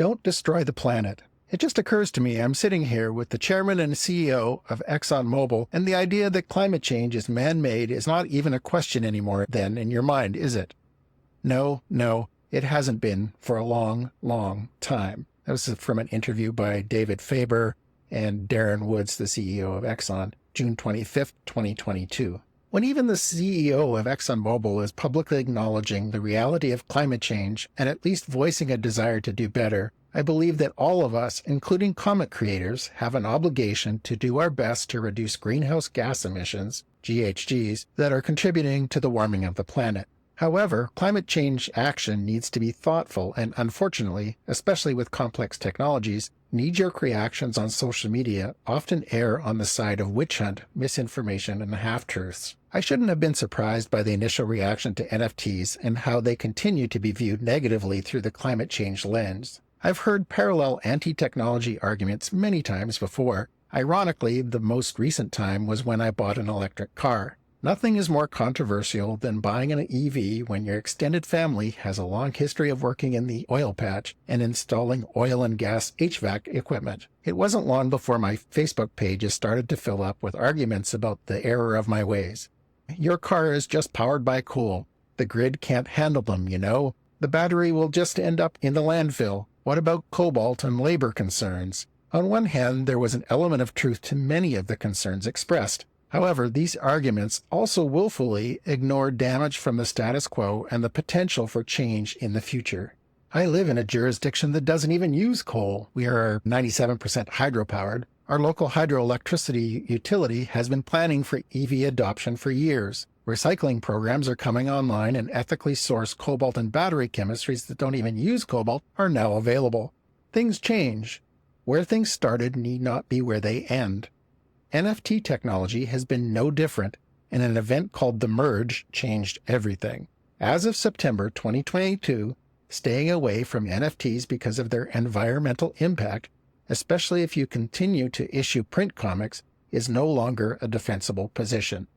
Don't destroy the planet. It just occurs to me I'm sitting here with the chairman and CEO of ExxonMobil, and the idea that climate change is man-made is not even a question anymore then in your mind, is it? No, it hasn't been for a long, long time. That was from an interview by David Faber and Darren Woods, the CEO of Exxon, June 25th, 2022. When even the CEO of ExxonMobil is publicly acknowledging the reality of climate change and at least voicing a desire to do better, I believe that all of us, including comic creators, have an obligation to do our best to reduce greenhouse gas emissions, GHGs, that are contributing to the warming of the planet. However, climate change action needs to be thoughtful and, unfortunately, especially with complex technologies, knee-jerk reactions on social media often err on the side of witch hunt, misinformation, and half-truths. I shouldn't have been surprised by the initial reaction to NFTs and how they continue to be viewed negatively through the climate change lens. I've heard parallel anti-technology arguments many times before. Ironically, the most recent time was when I bought an electric car. Nothing is more controversial than buying an EV when your extended family has a long history of working in the oil patch and installing oil and gas HVAC equipment. It wasn't long before my Facebook pages started to fill up with arguments about the error of my ways. Your car is just powered by coal. The grid can't handle them, you know. The battery will just end up in the landfill. What about cobalt and labor concerns? On one hand, there was an element of truth to many of the concerns expressed. However, these arguments also willfully ignore damage from the status quo and the potential for change in the future. I live in a jurisdiction that doesn't even use coal. We are 97% hydropowered. Our local hydroelectricity utility has been planning for EV adoption for years. Recycling programs are coming online, and ethically sourced cobalt and battery chemistries that don't even use cobalt are now available. Things change. Where things started need not be where they end. NFT technology has been no different, and an event called The Merge changed everything. As of September 2022, staying away from NFTs because of their environmental impact, especially if you continue to issue print comics, is no longer a defensible position.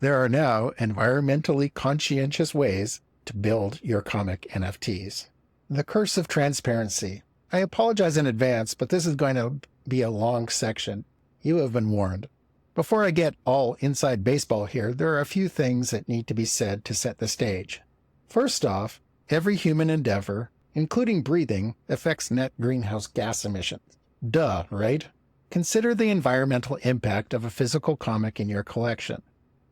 There are now environmentally conscientious ways to build your comic NFTs. The curse of transparency. I apologize in advance, but this is going to be a long section. You have been warned. Before I get all inside baseball here, there are a few things that need to be said to set the stage. First off, every human endeavor, including breathing, affects net greenhouse gas emissions. Duh, right? Consider the environmental impact of a physical comic in your collection.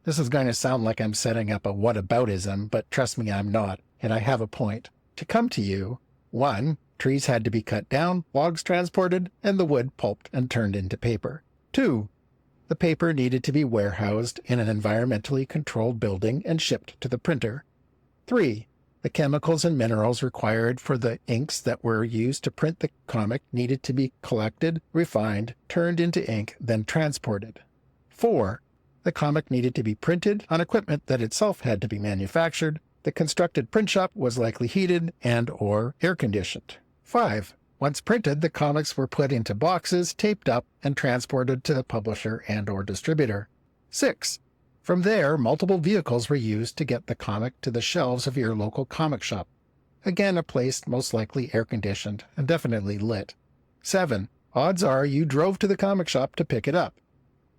This is going to sound like I'm setting up a whataboutism, but trust me, I'm not, and I have a point. To come to you, 1. Trees had to be cut down, logs transported, and the wood pulped and turned into paper. 2. The paper needed to be warehoused in an environmentally controlled building and shipped to the printer. 3. The chemicals and minerals required for the inks that were used to print the comic needed to be collected, refined, turned into ink, then transported. 4. The comic needed to be printed on equipment that itself had to be manufactured. The constructed print shop was likely heated and/or air-conditioned. 5. Once printed, the comics were put into boxes, taped up, and transported to the publisher and/or distributor. 6. From there, multiple vehicles were used to get the comic to the shelves of your local comic shop. Again, a place most likely air-conditioned and definitely lit. 7. Odds are you drove to the comic shop to pick it up.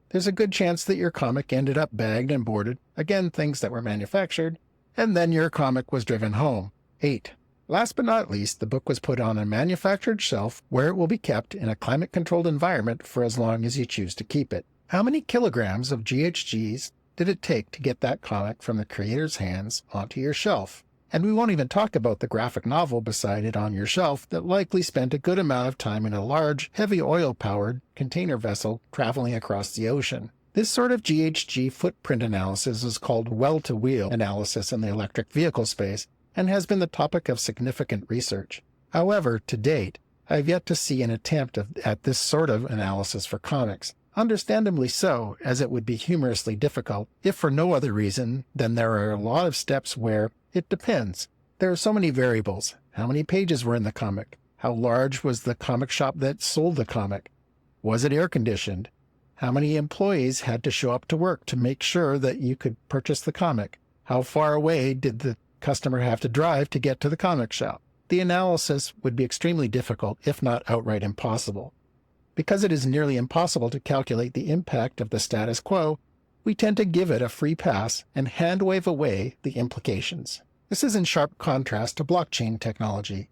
There's a good chance that your comic ended up bagged and boarded, again things that were manufactured, and then your comic was driven home. 8. Last but not least, the book was put on a manufactured shelf where it will be kept in a climate-controlled environment for as long as you choose to keep it. How many kilograms of GHGs did it take to get that comic from the creator's hands onto your shelf? And we won't even talk about the graphic novel beside it on your shelf that likely spent a good amount of time in a large, heavy oil-powered container vessel traveling across the ocean. This sort of GHG footprint analysis is called well-to-wheel analysis in the electric vehicle space, and has been the topic of significant research. However, to date, I have yet to see an attempt at this sort of analysis for comics. Understandably so, as it would be humorously difficult, if for no other reason than there are a lot of steps where it depends. There are so many variables. How many pages were in the comic? How large was the comic shop that sold the comic? Was it air-conditioned? How many employees had to show up to work to make sure that you could purchase the comic? How far away did the customer have to drive to get to the comic shop? the analysis would be extremely difficult, if not outright impossible. Because it is nearly impossible to calculate the impact of the status quo, we tend to give it a free pass and hand-wave away the implications. This is in sharp contrast to blockchain technology.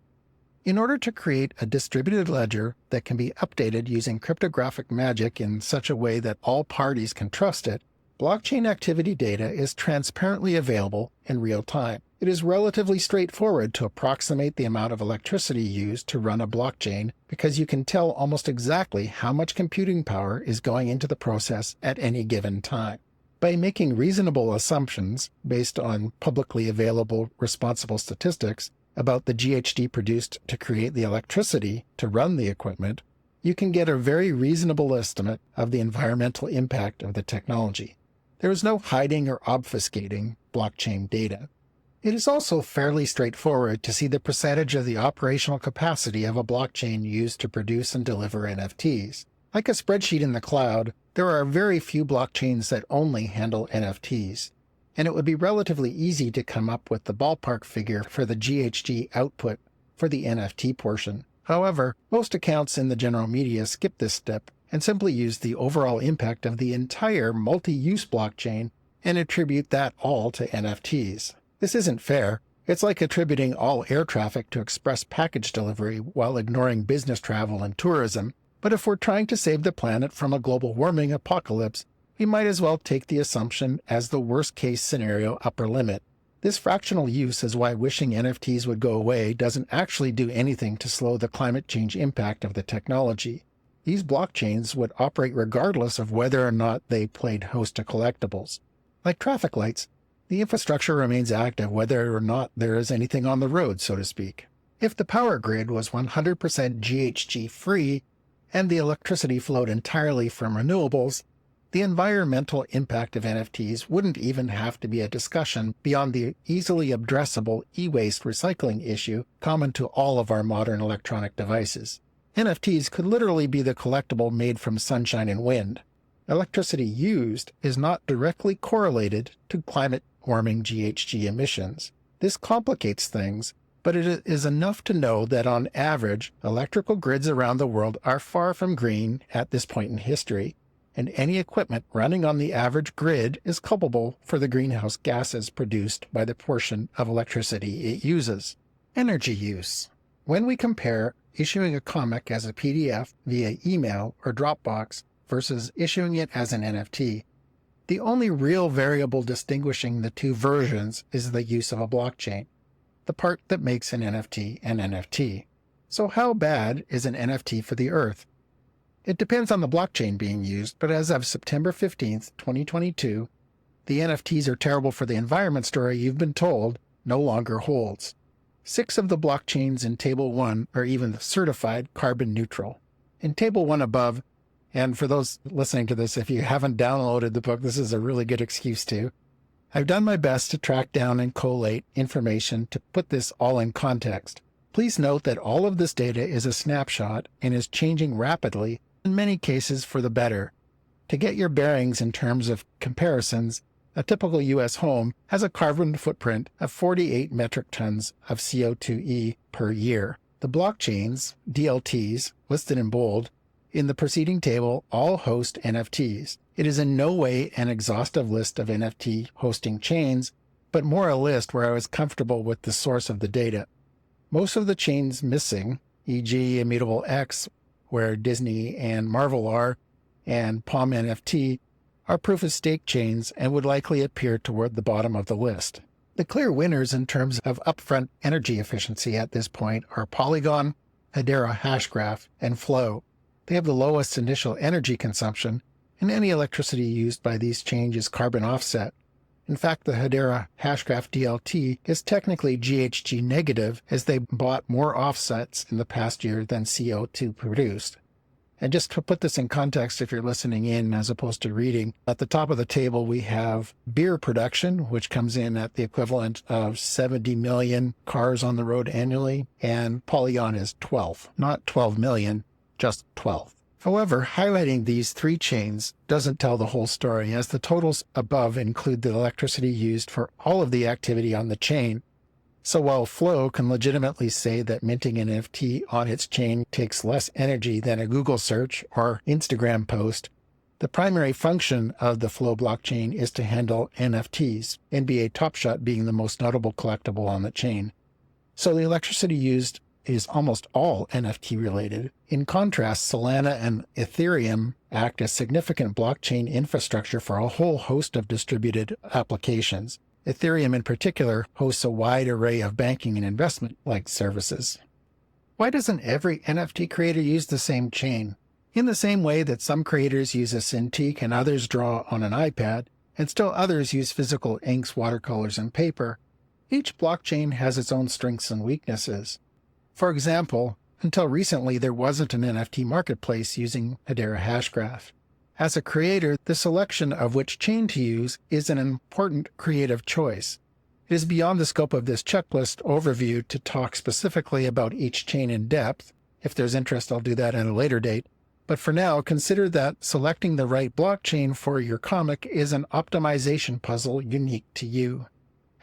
In order to create a distributed ledger that can be updated using cryptographic magic in such a way that all parties can trust it, blockchain activity data is transparently available in real time. It is relatively straightforward to approximate the amount of electricity used to run a blockchain because you can tell almost exactly how much computing power is going into the process at any given time. By making reasonable assumptions based on publicly available responsible statistics about the GHG produced to create the electricity to run the equipment, you can get a very reasonable estimate of the environmental impact of the technology. There is no hiding or obfuscating blockchain data. It is also fairly straightforward to see the percentage of the operational capacity of a blockchain used to produce and deliver NFTs. Like a spreadsheet in the cloud, there are very few blockchains that only handle NFTs, and it would be relatively easy to come up with the ballpark figure for the GHG output for the NFT portion. However, most accounts in the general media skip this step and simply use the overall impact of the entire multi-use blockchain and attribute that all to NFTs. This isn't fair. It's like attributing all air traffic to express package delivery while ignoring business travel and tourism. But if we're trying to save the planet from a global warming apocalypse, we might as well take the assumption as the worst-case scenario upper limit. This fractional use is why wishing NFTs would go away doesn't actually do anything to slow the climate change impact of the technology. These blockchains would operate regardless of whether or not they played host to collectibles. Like traffic lights, the infrastructure remains active whether or not there is anything on the road, so to speak. If the power grid was 100% GHG free and the electricity flowed entirely from renewables, the environmental impact of NFTs wouldn't even have to be a discussion beyond the easily addressable e-waste recycling issue common to all of our modern electronic devices. NFTs could literally be the collectible made from sunshine and wind. Electricity used is not directly correlated to climate warming GHG emissions. This complicates things, but it is enough to know that on average, electrical grids around the world are far from green at this point in history, and any equipment running on the average grid is culpable for the greenhouse gases produced by the portion of electricity it uses. Energy use. When we compare issuing a comic as a PDF via email or Dropbox versus issuing it as an NFT, the only real variable distinguishing the two versions is the use of a blockchain, the part that makes an NFT an NFT. So how bad is an NFT for the Earth? It depends on the blockchain being used, but as of September 15th, 2022, the NFTs are terrible for the environment story you've been told no longer holds. 6 of the blockchains in Table 1 are even certified carbon neutral. In Table 1 above, and for those listening to this, if you haven't downloaded the book, this is a really good excuse to. I've done my best to track down and collate information to put this all in context. Please note that all of this data is a snapshot and is changing rapidly, in many cases for the better. To get your bearings in terms of comparisons, a typical U.S. home has a carbon footprint of 48 metric tons of CO2e per year. The blockchains, DLTs, listed in bold, in the preceding table all host NFTs. It is in no way an exhaustive list of NFT hosting chains, but more a list where I was comfortable with the source of the data. Most of the chains missing, e.g. Immutable X, where Disney and Marvel are, and Palm NFT, are proof-of-stake chains and would likely appear toward the bottom of the list. The clear winners in terms of upfront energy efficiency at this point are Polygon, Hedera Hashgraph, and Flow. They have the lowest initial energy consumption, and any electricity used by these chains is carbon offset. In fact, the Hedera Hashgraph DLT is technically GHG negative as they bought more offsets in the past year than CO2 produced. And just to put this in context, if you're listening in as opposed to reading, at the top of the table we have beer production, which comes in at the equivalent of 70 million cars on the road annually, and Polygon is 12. Not 12 million, just 12. However, highlighting these 3 chains doesn't tell the whole story, as the totals above include the electricity used for all of the activity on the chain, So while Flow can legitimately say that minting an NFT on its chain takes less energy than a Google search or Instagram post, the primary function of the Flow blockchain is to handle NFTs, NBA Top Shot being the most notable collectible on the chain. So the electricity used is almost all NFT related. In contrast, Solana and Ethereum act as significant blockchain infrastructure for a whole host of distributed applications. Ethereum in particular hosts a wide array of banking and investment-like services. Why doesn't every NFT creator use the same chain? In the same way that some creators use a Cintiq and others draw on an iPad, and still others use physical inks, watercolors, and paper, each blockchain has its own strengths and weaknesses. For example, until recently there wasn't an NFT marketplace using Hedera Hashgraph. As a creator, the selection of which chain to use is an important creative choice. It is beyond the scope of this checklist overview to talk specifically about each chain in depth. If there's interest, I'll do that at a later date. But for now, consider that selecting the right blockchain for your comic is an optimization puzzle unique to you.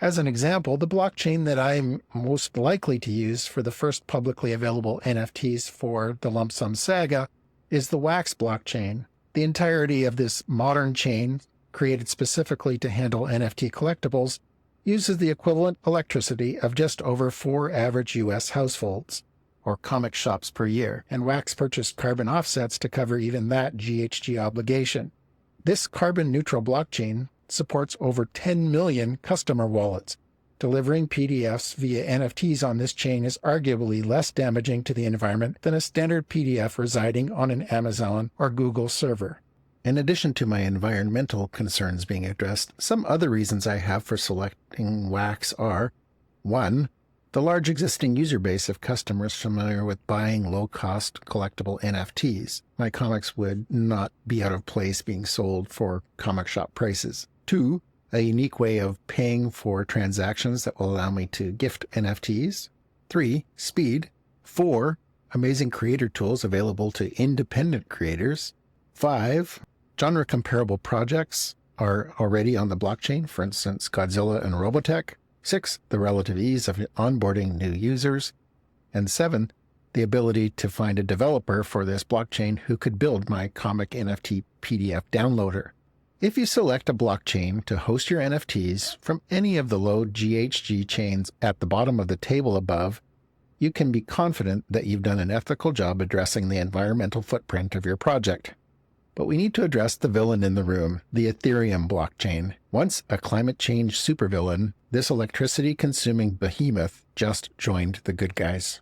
As an example, the blockchain that I'm most likely to use for the first publicly available NFTs for the Lump Sum Saga is the Wax blockchain. The entirety of this modern chain, created specifically to handle NFT collectibles, uses the equivalent electricity of just over 4 average U.S. households, or comic shops per year, and Wax purchased carbon offsets to cover even that GHG obligation. This carbon-neutral blockchain supports over 10 million customer wallets. Delivering PDFs via NFTs on this chain is arguably less damaging to the environment than a standard PDF residing on an Amazon or Google server. In addition to my environmental concerns being addressed, some other reasons I have for selecting Wax are: 1. The large existing user base of customers familiar with buying low-cost collectible NFTs. My comics would not be out of place being sold for comic shop prices. 2. A unique way of paying for transactions that will allow me to gift NFTs. 3. Speed. 4. Amazing creator tools available to independent creators. 5. Genre-comparable projects are already on the blockchain, for instance, Godzilla and Robotech. 6. The relative ease of onboarding new users. And 7. The ability to find a developer for this blockchain who could build my comic NFT PDF downloader. If you select a blockchain to host your NFTs from any of the low GHG chains at the bottom of the table above, you can be confident that you've done an ethical job addressing the environmental footprint of your project. But we need to address the villain in the room, the Ethereum blockchain. Once a climate change supervillain, this electricity-consuming behemoth just joined the good guys.